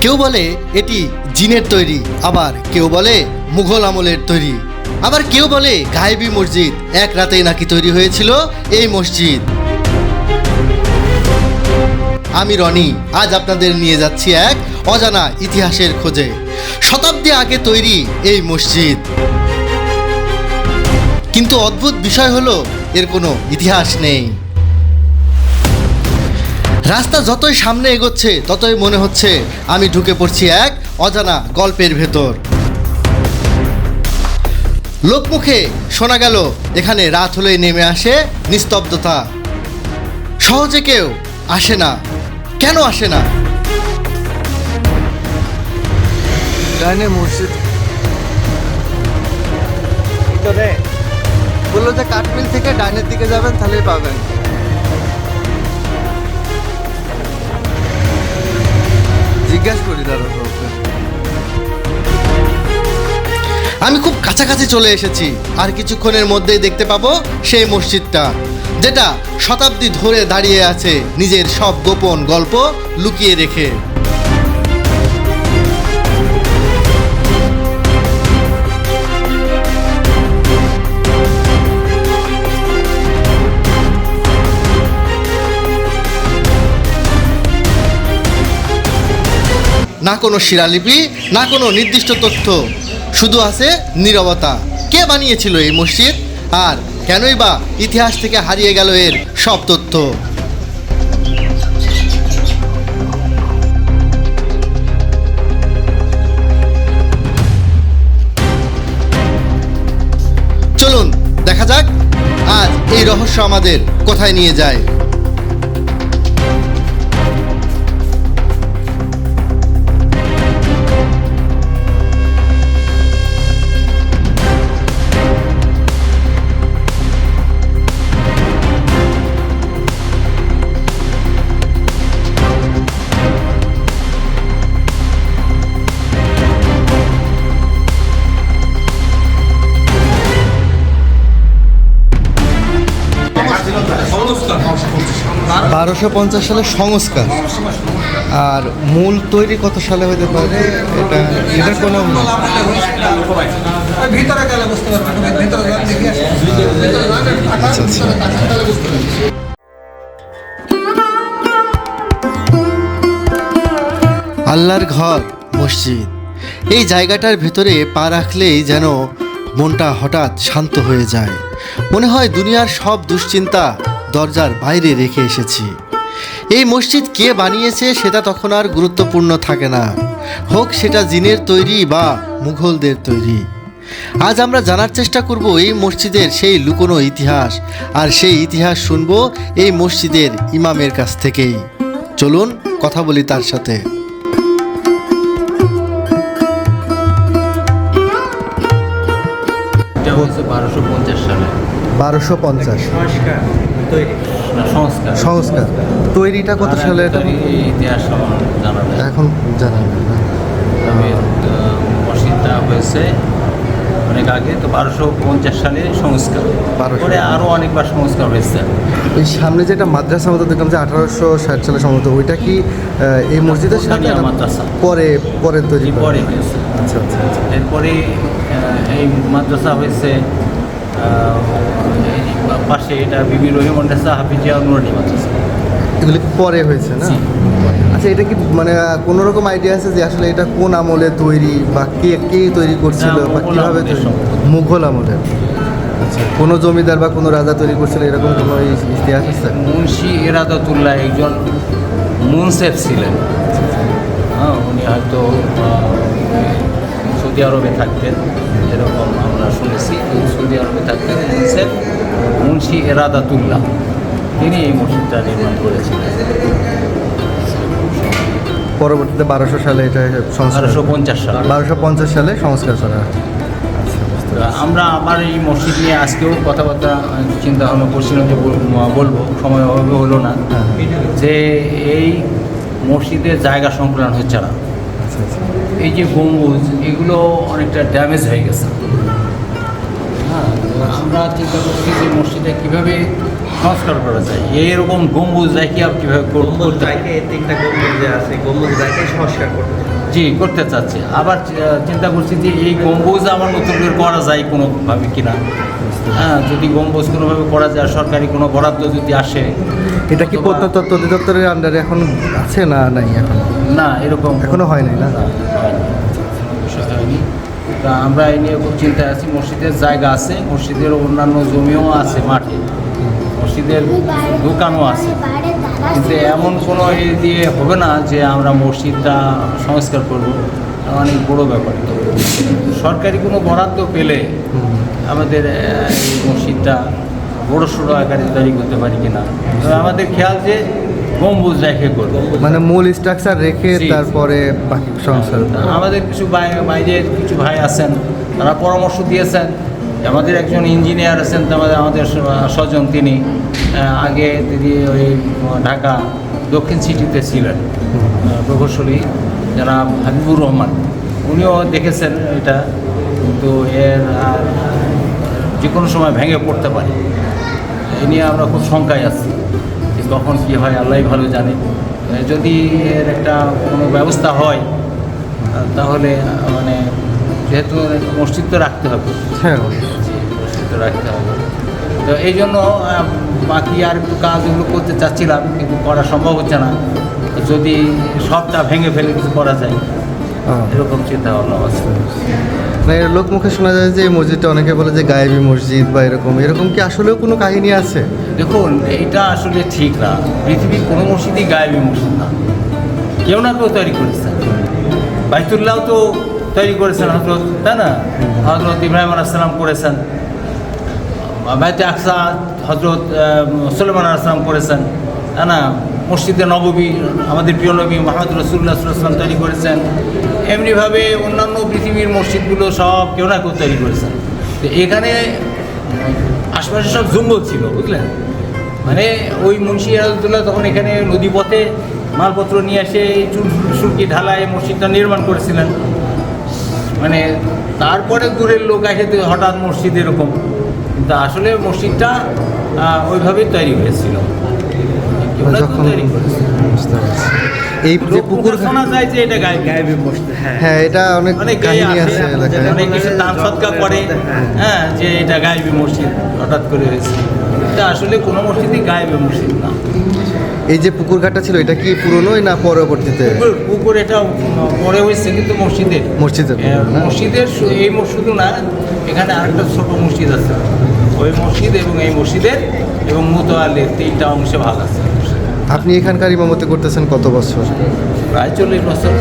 কেউ বলে এটি জিনের তৈরি, আবার কেউ বলে মুঘল আমলের তৈরি, আবার কেউ বলে গায়েবী মসজিদ, এক রাতেই নাকি তৈরি হয়েছিল এই মসজিদ। আমি রনি, আজ আপনাদের নিয়ে যাচ্ছি এক অজানা ইতিহাসের খোঁজে। শতাব্দী আগে তৈরি এই মসজিদ, কিন্তু অদ্ভুত বিষয় হলো এর কোনো ইতিহাস নেই। রাস্তা যতই সামনে এগোচ্ছে ততই মনে হচ্ছে আমি ঢুকে পড়ছি এক অজানা গল্পের ভেতর। লোকমুখে শোনা গেল এখানে রাত হলেই নেমে আসে নিস্তব্ধতা। সহজে কেউ আসে না। কেন আসে না? ডাইনে মসজিদ ভিতরে বললো যে কাঠমিল থেকে ডাইনের দিকে যাবেন তাহলেই পাবেন। জিজ্ঞাসা করি দাঁড়া। আমি খুব কাছাকাছি চলে এসেছি, আর কিছুক্ষণের মধ্যেই দেখতে পাবো সেই মসজিদটা, যেটা শতাব্দী ধরে দাঁড়িয়ে আছে নিজের সব গোপন গল্প লুকিয়ে রেখে। না কোনো শিলালিপি, না কোনো নির্দিষ্ট তথ্য, শুধু আছে নীরবতা। কে বানিয়েছিল এই মসজিদ, আর কেনই বা ইতিহাস থেকে হারিয়ে গেল এর সব তথ্য? চলুন দেখা যাক আজ এই রহস্য আমাদের কোথায় নিয়ে যায়। বারোশো 1250 সালে সংস্কার, আর মূল তৈরি কত সালে হতে পারে এটার কোনো আল্লাহর ঘর মসজিদ, এই জায়গাটার ভেতরে পা রাখলেই যেন মনটা হঠাৎ শান্ত হয়ে যায়। মনে হয় দুনিয়ার সব দুশ্চিন্তা দরজার বাইরে রেখে এসেছি। এই মসজিদ কে বানিয়েছে সেটা তখন আর গুরুত্বপূর্ণ থাকে না, হোক সেটা জিনের তৈরি বা মুঘলদের তৈরি। আজ আমরা জানার চেষ্টা করব এই মসজিদের সেই লুকোনো ইতিহাস, আর সেই ইতিহাস শুনব এই মসজিদের ইমামের কাছ থেকেই। চলুন কথা বলি তার সাথে। এটা হচ্ছে 1250 সালে। 1250 সংস্কার তৈরিটা কত সালে? এটা ইতিহাস আমার জানা নেই। এখন জানা নেই না। তবে মসজিদটা হয়েছে অনেক আগে, তো 1250 সালে সংস্কার, 1200 পরে আরও অনেকবার সংস্কার হয়েছে। এই সামনে যেটা মাদ্রাসা মতো দেখলাম যে 1860 সালে সম্ভবত, ওইটা কি এই মসজিদের সাথে কোথানিয়া মাদ্রাসা। পরে তৈরি করা? পরে হয়েছে। আচ্ছা আচ্ছা আচ্ছা। এরপরে এই মাদ্রাসা হয়েছে এই পাশে, এটা বিবি রহিম মাদ্রাসা, হাফিজিয়া নুরানি মাদ্রাসা। এগুলো কি পরে হয়েছে না? জি। আচ্ছা, এটা কি মানে কোনো রকম আইডিয়া আছে যে আসলে এটা কোন আমলে তৈরি, বা কে তৈরি করছিল, বা মুঘল কিভাবে আমলের তৈরি? সম্ভবত। মুঘল আমলের। আচ্ছা, কোনো জমিদার বা কোনো রাজা তৈরি করছিল এরকম কোনো ইতিহাস আছে? মুন্সি এরাদাতুল্লাহ একজন মুনসেফ ছিলেন। হ্যাঁ, উনি হয়তো সৌদি আরবে থাকতেন, এরকম আমরা শুনেছি। সৌদি আরবে থাকতেন মুনসেফ, মুন্সি এরাদাতুল্লাহ, তিনি এই মসজিদটা নির্মাণ করেছিলেন। পরবর্তীতে 1200 সালে এটা সংস্কার, 1250 সালে। 1250 সালে সংস্কার করা হয়। আমরা আবার এই মসজিদ নিয়ে আজকেও কথাবার্তা চিন্তা ভাবনা করছিলাম যে বলবো, সময় অভাবে হলো না, যে এই মসজিদের জায়গা সংকুলন হচ্ছে না। আচ্ছা আচ্ছা। এই যে গম্বুজ, এগুলো অনেকটা ড্যামেজ হয়ে গেছে। হ্যাঁ, আমরা চিন্তা করছি যে মসজিদে কীভাবে সংস্কার করা যায়। এইরকম গম্বুজ রেখে আর কীভাবে গম্বুজ রাখে 3টা গম্বুজ যে আছে গম্বুজ রাখে সংস্কার করতে হবে। জি করতে চাচ্ছি। আবার চিন্তা করছি যে এই গম্বুজ আমার নতুন করে করা যায় কোনোভাবে কিনা। হ্যাঁ, যদি গম্বুজ কোনোভাবে করা যায়, সরকারি কোনো বরাদ্দ যদি আসে। এটা কি অথবা- প্রত্নতত্ত্ব অধিদপ্তরের আন্ডারে এখন আছে না নাই এখন? না, এরকম এখনো হয় নাই না? বিষয় হয়নি। তা আমরা এই নিয়ে খুব চিন্তায় আছি। মসজিদের জায়গা আছে, মসজিদের অন্যান্য জমিও আছে মাঠে, মসজিদের দোকানও আছে, কিন্তু এমন কোনো এ দিয়ে হবে না যে আমরা মসজিদটা সংস্কার করব। অনেক বড় ব্যাপার। সরকারি কোনো বরাদ্দ পেলে আমাদের এই মসজিদটা বড় সড়ো আকারে তৈরি করতে পারি কিনা। তবে আমাদের খেয়াল যে গম্বুজ রেখে করবো। মানে মূল স্ট্রাকচার রেখে জি। তারপরে বাকি সংস্কার। আমাদের কিছু বাইরের কিছু ভাই আছেন, তারা পরামর্শ দিয়েছেন। আমাদের একজন ইঞ্জিনিয়ার আছেন, আমাদের স্বজন, তিনি আগে তিনি ওই ঢাকা দক্ষিণ সিটিতে ছিলেন প্রকৌশলী, যারা হাবিবুর রহমান, উনিও দেখেছেন এটা। কিন্তু এর আর যে কোনো সময় ভেঙে পড়তে পারে। এ নিয়ে আমরা খুব শঙ্কায় আছি যে কখন কী হয় আল্লাহই ভালো জানে। যদি এর একটা কোনো ব্যবস্থা হয় তাহলে মানে যেহেতু মসজিদ তো রাখতে হবে, হ্যাঁ, মসজিদ তো রাখতে হবে। তো এই জন্য বাকি আর একটু কাজগুলো করতে চাচ্ছিলাম, কিন্তু করা সম্ভব হচ্ছে না। যদি সবটা ভেঙে ফেলে কিছু করা যায়, এরকম চিন্তা ভাবনা আছে। না, এর লোকমুখে শোনা যায় যে এই মসজিদটা অনেকে বলে যে গায়েবী মসজিদ বা এরকম কি আসলেও কোনো কাহিনী আছে? দেখুন, এটা আসলে ঠিক না। পৃথিবীর কোনো মসজিদই গায়েবী মসজিদ না, কেউ না কেউ তৈরি করেছেন। বাইতুল্লাহ তো তৈরি করেছেন হজরত, তাই না? হজরত ইব্রাহিম আলাইহিস সালাম করেছেন। বাইতে আকসা হজরত সুলাইমান আলাইহিস সালাম করেছেন, তাই না? মসজিদে নববী আমাদের প্রিয় নবী মুহাম্মদ রাসূলুল্লাহ সাল্লাল্লাহু আলাইহি ওয়াসাল্লাম তৈরি করেছেন। এমনিভাবে অন্যান্য পৃথিবীর মসজিদগুলো সব কেউ না কেউ তৈরি করেছেন। তো এখানে আশপাশে সব জঙ্গল ছিল, বুঝলেন? মানে ওই মুন্সি আলহামদুলিল্লাহ তখন এখানে নদীপথে মালপত্র নিয়ে এসে এই সুরকি ঢালায় মসজিদটা নির্মাণ করেছিলেন। মানে তারপরে দূরের লোক এসে হঠাৎ মসজিদ এরকম, কিন্তু আসলে মসজিদটা ওইভাবেই তৈরি হয়েছিল। কেউ না কেউ যখন তৈরি করেছে। বুঝতে পারছি। এই যে পুকুর শোনা যায় যে এটা গায়েবী মসজিদ। হ্যাঁ, এটা অনেক অনেক কাহিনী আছে এলাকায়। অনেক কিছু দান সৎকা করে, হ্যাঁ, যে এটা গায়েবী মসজিদ হঠাৎ করে হয়েছে। এটা আসলে কোনো মসজিদই গায়েবী মসজিদ না। এই যে পুকুর ঘাটটা ছিল, এটা কি পুরনোই না পরবর্তীতে? পুকুর এটা পরে হয়েছে, কিন্তু মসজিদের মসজিদের পুকুর না? মসজিদের এই শুধু না, এখানে আরেকটা ছোট মসজিদ আছে। ওই মসজিদ এবং এই মসজিদের এবং মোতোয়ালির 3টা অংশে ভাগ আছে। আপনি এখানকার ইমামতি করতেছেন কত বছর? প্রায় 40 বছর।